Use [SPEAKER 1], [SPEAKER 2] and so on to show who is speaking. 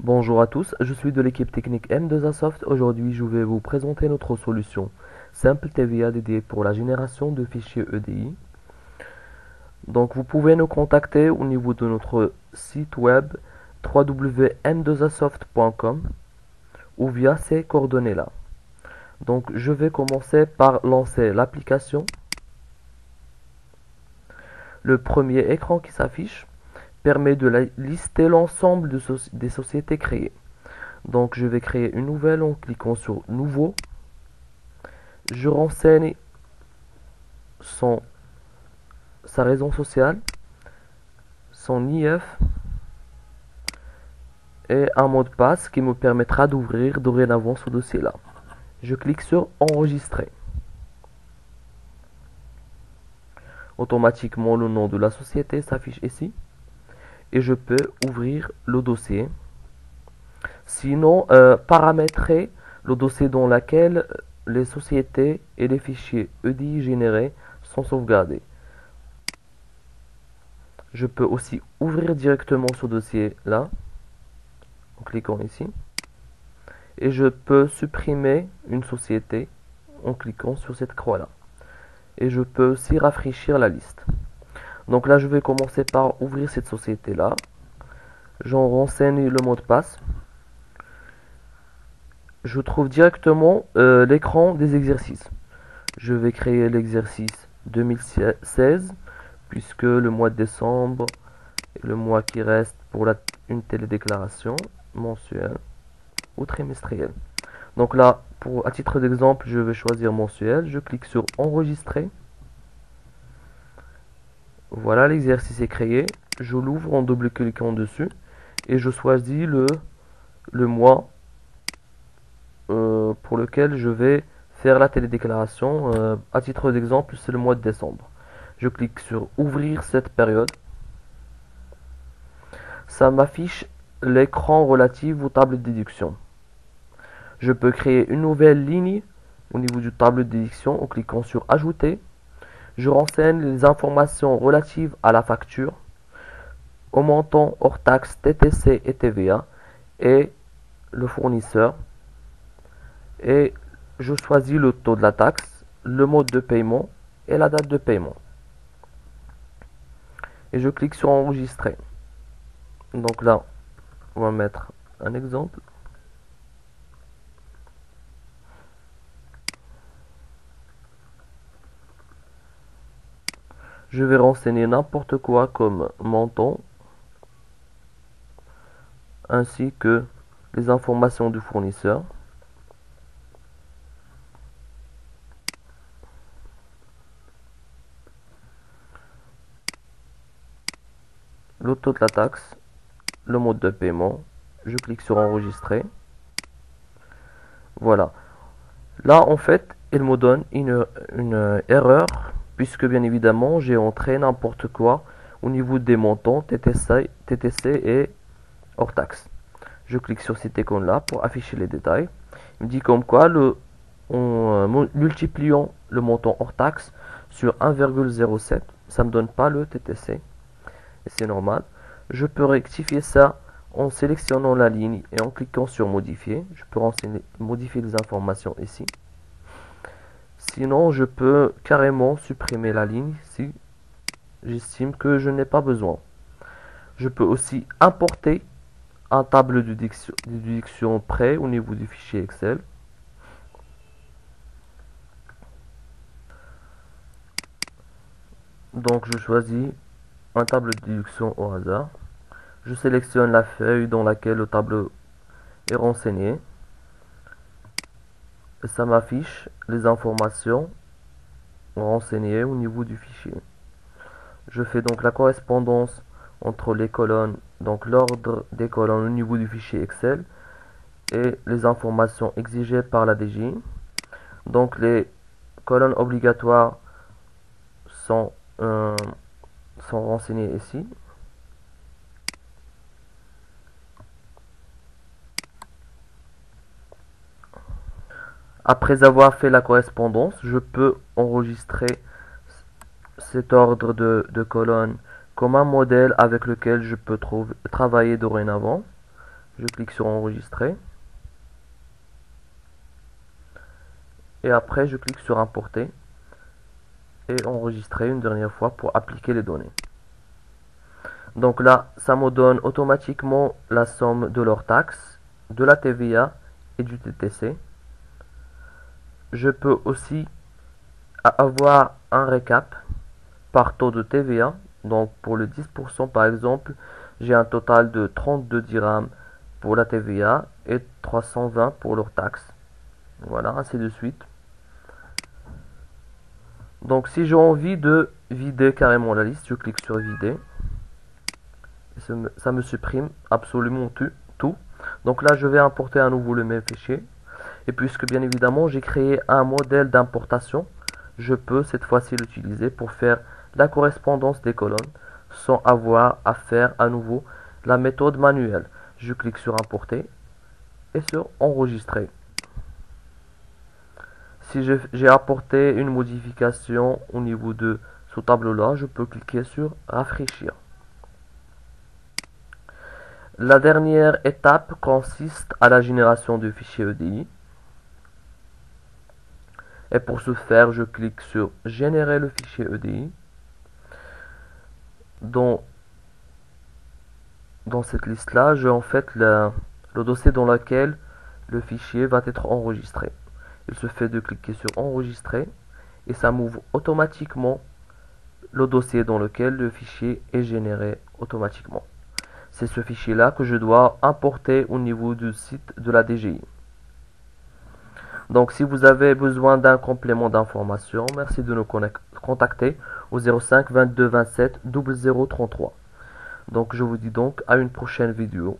[SPEAKER 1] Bonjour à tous, je suis de l'équipe technique M2Asoft. Aujourd'hui, je vais vous présenter notre solution Simple TVA dédiée pour la génération de fichiers EDI. Donc, vous pouvez nous contacter au niveau de notre site web www.m2asoft.com ou via ces coordonnées-là. Donc, je vais commencer par lancer l'application. Le premier écran qui s'affiche permet de lister l'ensemble des sociétés créées. Donc je vais créer une nouvelle en cliquant sur Nouveau. Je renseigne sa raison sociale, son IF et un mot de passe qui me permettra d'ouvrir dorénavant ce dossier-là. Je clique sur Enregistrer. Automatiquement, le nom de la société s'affiche ici et je peux ouvrir le dossier. Sinon, paramétrer le dossier dans lequel les sociétés et les fichiers EDI générés sont sauvegardés. Je peux aussi ouvrir directement ce dossier-là en cliquant ici. Et je peux supprimer une société en cliquant sur cette croix-là. Et je peux aussi rafraîchir la liste. Donc là, je vais commencer par ouvrir cette société-là. J'en renseigne le mot de passe. Je trouve directement l'écran des exercices. Je vais créer l'exercice 2016 puisque le mois de décembre est le mois qui reste pour une télédéclaration mensuelle ou trimestrielle. Donc là, à titre d'exemple, je vais choisir mensuel. Je clique sur Enregistrer. Voilà, l'exercice est créé. Je l'ouvre en double-cliquant dessus et je choisis le mois pour lequel je vais faire la télédéclaration. À titre d'exemple, c'est le mois de décembre. Je clique sur Ouvrir cette période. Ça m'affiche l'écran relatif aux tables de déduction. Je peux créer une nouvelle ligne au niveau du tableau de déduction en cliquant sur Ajouter. Je renseigne les informations relatives à la facture, au montant hors taxe TTC et TVA et le fournisseur. Et je choisis le taux de la taxe, le mode de paiement et la date de paiement. Et je clique sur Enregistrer. Donc là, on va mettre un exemple. Je vais renseigner n'importe quoi comme montant, ainsi que les informations du fournisseur. Le taux de la taxe, le mode de paiement. Je clique sur Enregistrer. Voilà. Là, en fait, il me donne une erreur, puisque bien évidemment, j'ai entré n'importe quoi au niveau des montants TTC et hors taxe. Je clique sur cette icône-là pour afficher les détails. Il me dit comme quoi, en multipliant le montant hors taxe sur 1,07, ça ne me donne pas le TTC. Et c'est normal. Je peux rectifier ça en sélectionnant la ligne et en cliquant sur Modifier. Je peux modifier les informations ici. Sinon, je peux carrément supprimer la ligne si j'estime que je n'ai pas besoin. Je peux aussi importer un tableau de déduction prêt au niveau du fichier Excel. Donc, je choisis un tableau de déduction au hasard. Je sélectionne la feuille dans laquelle le tableau est renseigné. Et ça m'affiche les informations renseignées au niveau du fichier. Je fais donc la correspondance entre les colonnes, donc l'ordre des colonnes au niveau du fichier Excel et les informations exigées par la DGI. Donc les colonnes obligatoires sont renseignées ici. Après avoir fait la correspondance, je peux enregistrer cet ordre de colonnes comme un modèle avec lequel je peux travailler dorénavant. Je clique sur enregistrer. Et après, je clique sur importer et enregistrer une dernière fois pour appliquer les données. Donc là, ça me donne automatiquement la somme de leurs taxes, de la TVA et du TTC. Je peux aussi avoir un récap par taux de TVA. Donc pour le 10% par exemple, j'ai un total de 32 dirhams pour la TVA et 320 pour leurs taxes. Voilà, ainsi de suite. Donc si j'ai envie de vider carrément la liste, je clique sur vider. Ça me supprime absolument tout. Donc là, je vais importer à nouveau le même fichier. Et puisque bien évidemment, j'ai créé un modèle d'importation, je peux cette fois-ci l'utiliser pour faire la correspondance des colonnes sans avoir à faire à nouveau la méthode manuelle. Je clique sur importer et sur enregistrer. Si j'ai apporté une modification au niveau de ce tableau-là, je peux cliquer sur rafraîchir. La dernière étape consiste à la génération du fichier EDI. Et pour ce faire, je clique sur générer le fichier EDI. Dans cette liste-là, j'ai en fait le dossier dans lequel le fichier va être enregistré. Il se fait de cliquer sur enregistrer et ça m'ouvre automatiquement le dossier dans lequel le fichier est généré automatiquement. C'est ce fichier-là que je dois importer au niveau du site de la DGI. Donc si vous avez besoin d'un complément d'information, merci de nous contacter au 05 22 27 0033. Donc je vous dis donc à une prochaine vidéo.